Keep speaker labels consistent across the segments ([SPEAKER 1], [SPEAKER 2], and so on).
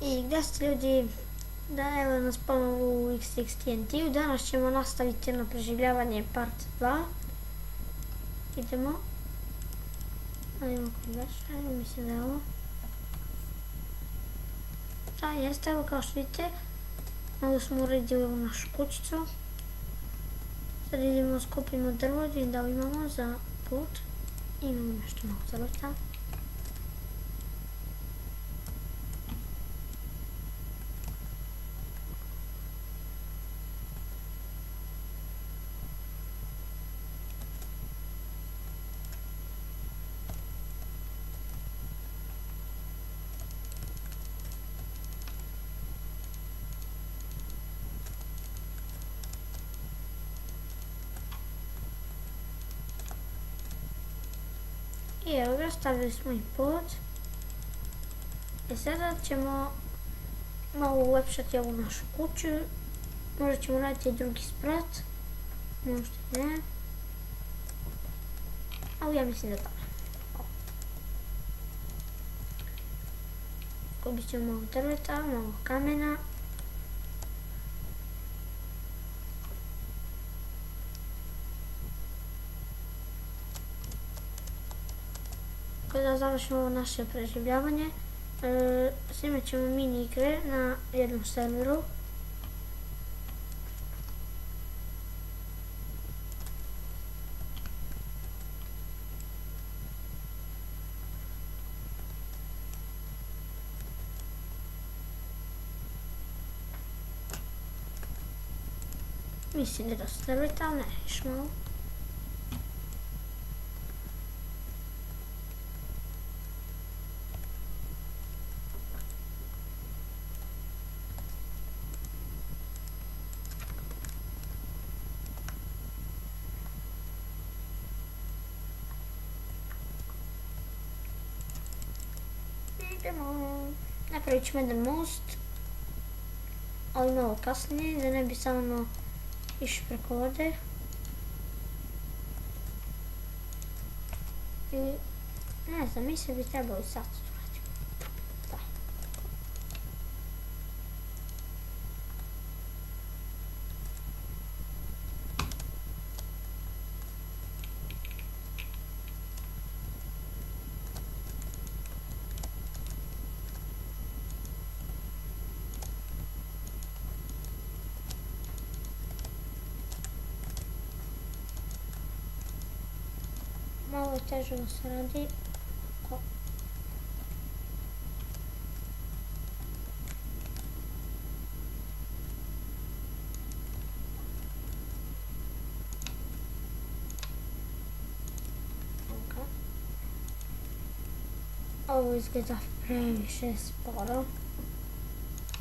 [SPEAKER 1] I gdje ste ljudi, da evo nas ponovo u XXTNT-u. Danas ćemo nastaviti jedno preživljavanje part 2. Idemo. Ajmo kod veša, mislim da je ovo. Da, jeste, evo kao što vidite. Malo smo uredili ovu našu kućicu. Sad idemo, skupimo drvo, da li imamo za put. Imamo nešto malo drveta. I evo ga, stavili smo i pod. I sada ćemo malo ulepšati ovu našu kuću. Možda ćemo raditi drugi sprat. Možda ne. Ali ja mislim da da. Kupit ćemo malo drveta, malo kamena. Kada završimo ovo naše preživljavanje, snimat ćemo mini igre na jednom serveru. Mislim da je dosta drveta, ali ne još malo. Napravit ćemo jedan most, ali malo kasnije, da ne bi samo išli preko vode. I ne znam, mislim bi trebali sad to raditi. Da. Malo teže da se radi. Ovo izgleda previše sporo,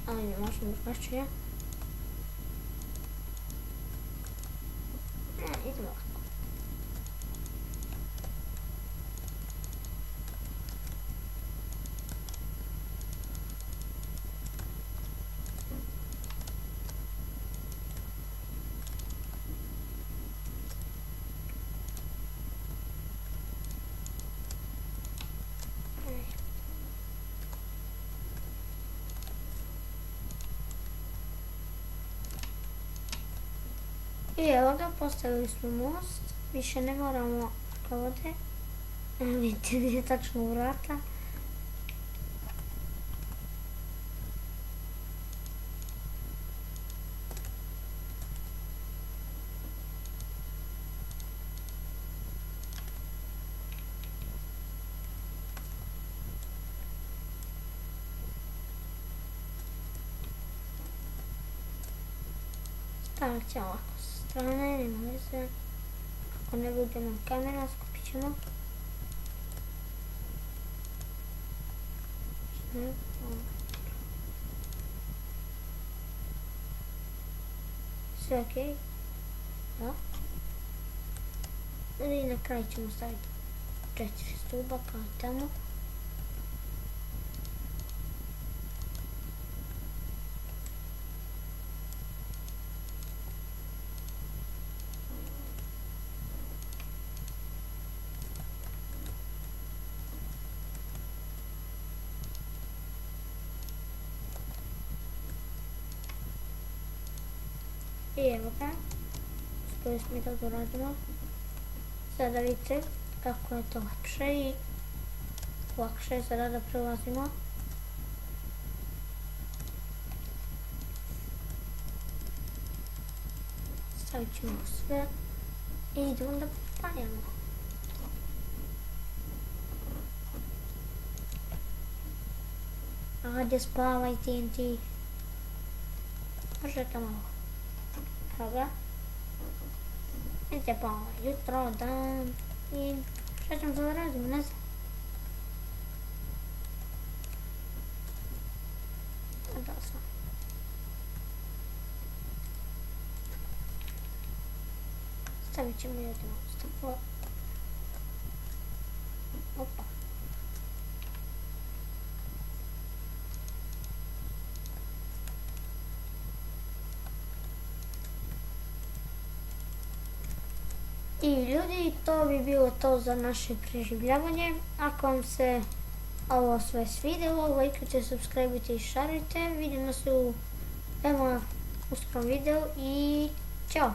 [SPEAKER 1] ali ne možemo drugačije. Idemo ovako. I evo ga, postavili smo most, više ne moramo preko vode. Vidite gdje je tačno u vrata. Stavit ćemo ovako sa strane, nema veze. Ako ne bude nam kamera, skupit ćemo. Sve okej. Da. I na kraju ćemo staviti 4 stuba kao i tamo. I evo ga. Uspjeli smo i da to radimo. Sada vidite kako je to lepše i lakše je sada da prelazimo. Stavit ćemo sve i idemo da postanjamo. Ajde spavaj TNT. Možete malo. Evo ga. Vidite pa jutro, dan i šta ćemo sada radimo, ne znam. Da sam. Stavit ćemo jedno staklo. Opa. I ljudi, to bi bilo to za naše preživljavanje. Ako vam se ovo sve svidjelo, lajkajte, subscribe-ite i šarite. Vidimo se u veoma uskrom videu i ćao!